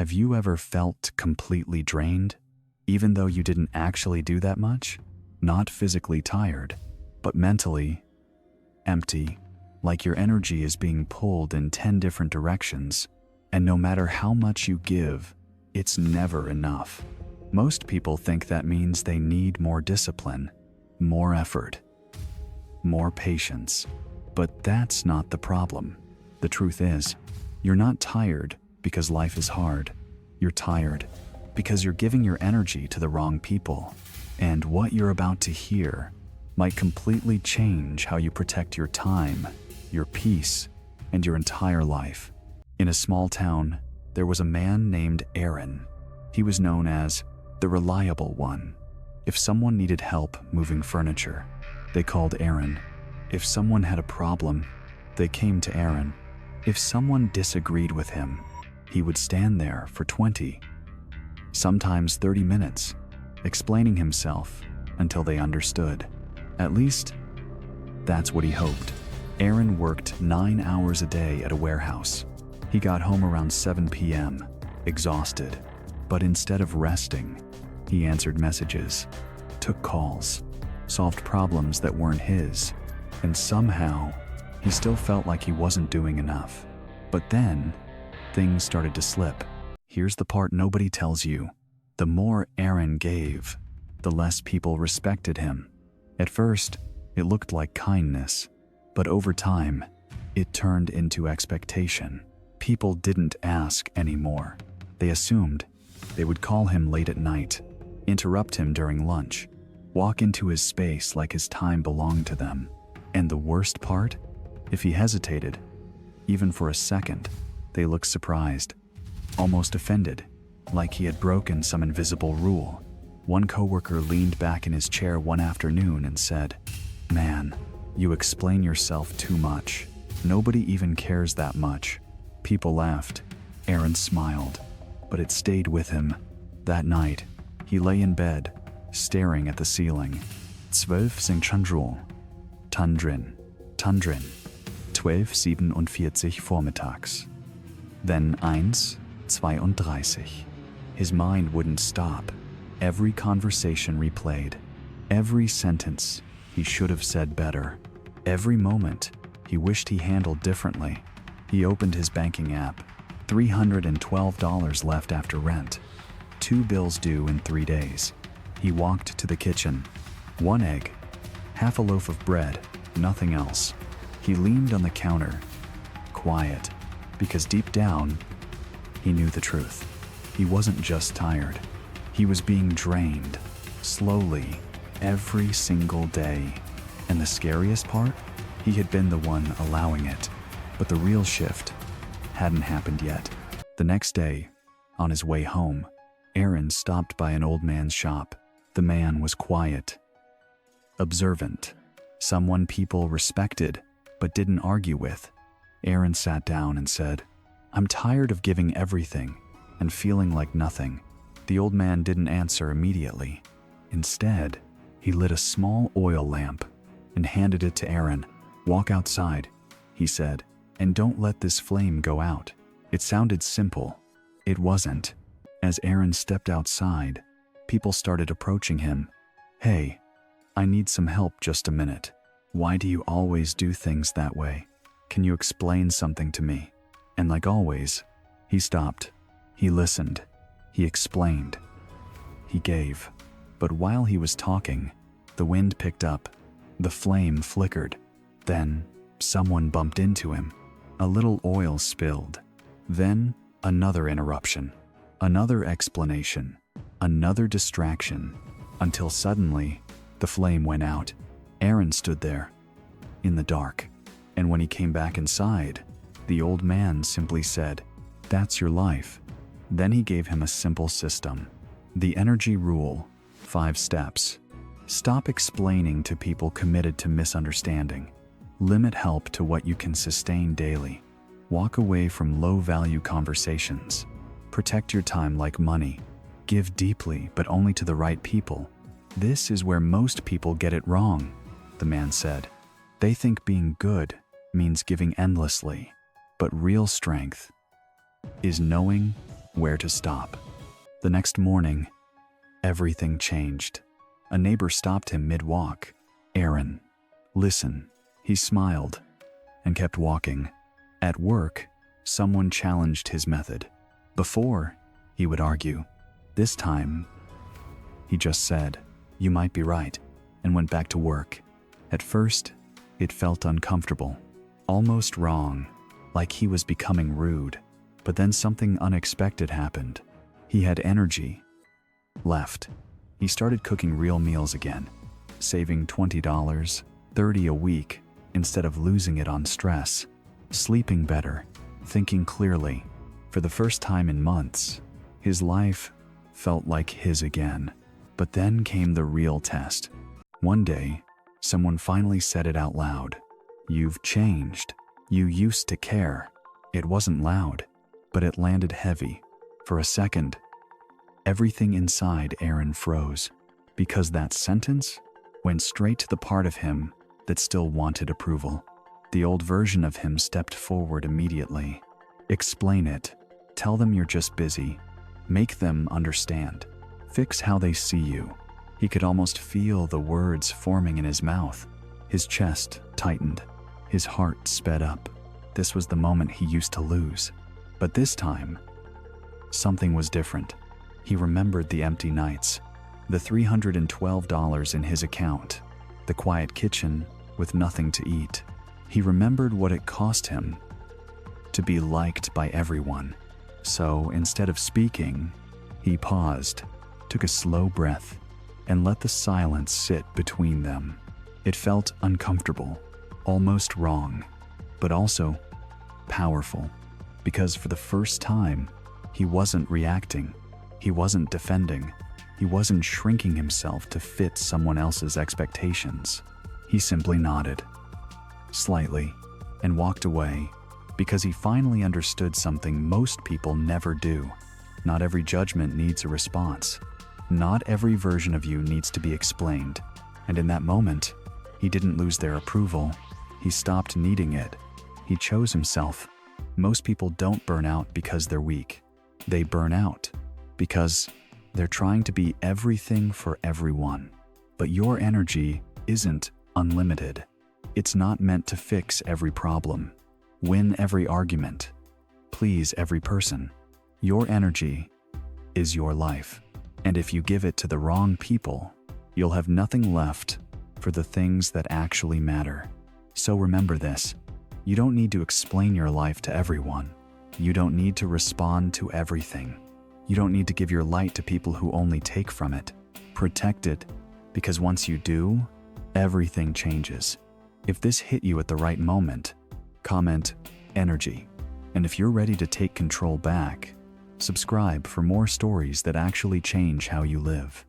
Have you ever felt completely drained, even though you didn't actually do that much? Not physically tired, but mentally empty, like your energy is being pulled in 10 different directions, and no matter how much you give, it's never enough. Most people think that means they need more discipline, more effort, more patience. But that's not the problem. The truth is, you're not tired because life is hard. You're tired because you're giving your energy to the wrong people. And what you're about to hear might completely change how you protect your time, your peace, and your entire life. In a small town, there was a man named Aaron. He was known as the reliable one. If someone needed help moving furniture, they called Aaron. If someone had a problem, they came to Aaron. If someone disagreed with him, he would stand there for 20, sometimes 30 minutes, explaining himself until they understood. At least, that's what he hoped. Aaron worked 9 hours a day at a warehouse. He got home around 7 p.m., exhausted. But instead of resting, he answered messages, took calls, solved problems that weren't his, and somehow, he still felt like he wasn't doing enough. But then, things started to slip. Here's the part nobody tells you. The more Aaron gave, the less people respected him. At first, it looked like kindness, but over time, it turned into expectation. People didn't ask anymore. They assumed. They would call him late at night, interrupt him during lunch, walk into his space like his time belonged to them. And the worst part? If he hesitated, even for a second, they looked surprised, almost offended, like he had broken some invisible rule. One coworker leaned back in his chair one afternoon and said, "Man, you explain yourself too much. Nobody even cares that much." People laughed. Aaron smiled, but it stayed with him. That night, he lay in bed, staring at the ceiling. 12:46 Tundrin, 12:47 vormittags. Then 1:32. His mind wouldn't stop. Every conversation replayed. Every sentence he should have said better. Every moment he wished he handled differently. He opened his banking app. $312 left after rent. 2 bills due in 3 days. He walked to the kitchen. 1 egg, half a loaf of bread, nothing else. He leaned on the counter, quiet, because deep down, he knew the truth. He wasn't just tired. He was being drained, slowly, every single day. And the scariest part? He had been the one allowing it. But the real shift hadn't happened yet. The next day, on his way home, Aaron stopped by an old man's shop. The man was quiet, observant, someone people respected but didn't argue with. Aaron sat down and said, "I'm tired of giving everything and feeling like nothing." The old man didn't answer immediately. Instead, he lit a small oil lamp and handed it to Aaron. "Walk outside," he said, "and don't let this flame go out." It sounded simple. It wasn't. As Aaron stepped outside, people started approaching him. "Hey, I need some help just a minute. Why do you always do things that way? Can you explain something to me?" And like always, he stopped. He listened. He explained. He gave. But while he was talking, the wind picked up. The flame flickered. Then, someone bumped into him. A little oil spilled. Then, another interruption. Another explanation. Another distraction. Until suddenly, the flame went out. Aaron stood there, in the dark. And when he came back inside, the old man simply said, "That's your life." Then he gave him a simple system. The energy rule, 5 steps. Stop explaining to people committed to misunderstanding. Limit help to what you can sustain daily. Walk away from low-value conversations. Protect your time like money. Give deeply, but only to the right people. This is where most people get it wrong, the man said. They think being good means giving endlessly. But real strength is knowing where to stop. The next morning, everything changed. A neighbor stopped him mid-walk. "Aaron, listen." He smiled and kept walking. At work, someone challenged his method. Before, he would argue. This time, he just said, "You might be right," and went back to work. At first, it felt uncomfortable, almost wrong, like he was becoming rude. But then something unexpected happened. He had energy left. He started cooking real meals again, saving $20, $30 a week instead of losing it on stress, sleeping better, thinking clearly. For the first time in months, his life felt like his again. But then came the real test. One day, someone finally said it out loud. "You've changed. You used to care." It wasn't loud, but it landed heavy. For a second, everything inside Aaron froze, because that sentence went straight to the part of him that still wanted approval. The old version of him stepped forward immediately. "Explain it. Tell them you're just busy. Make them understand. Fix how they see you." He could almost feel the words forming in his mouth. His chest tightened. His heart sped up. This was the moment he used to lose. But this time, something was different. He remembered the empty nights, the $312 in his account, the quiet kitchen with nothing to eat. He remembered what it cost him to be liked by everyone. So instead of speaking, he paused, took a slow breath, and let the silence sit between them. It felt uncomfortable, almost wrong, but also powerful, because for the first time, he wasn't reacting, he wasn't defending, he wasn't shrinking himself to fit someone else's expectations. He simply nodded, slightly, and walked away, because he finally understood something most people never do. Not every judgment needs a response. Not every version of you needs to be explained. And in that moment, he didn't lose their approval. He stopped needing it. He chose himself. Most people don't burn out because they're weak. They burn out because they're trying to be everything for everyone. But your energy isn't unlimited. It's not meant to fix every problem, win every argument, please every person. Your energy is your life. And if you give it to the wrong people, you'll have nothing left for the things that actually matter. So remember this. You don't need to explain your life to everyone. You don't need to respond to everything. You don't need to give your light to people who only take from it. Protect it, because once you do, everything changes. If this hit you at the right moment, comment energy. And if you're ready to take control back, subscribe for more stories that actually change how you live.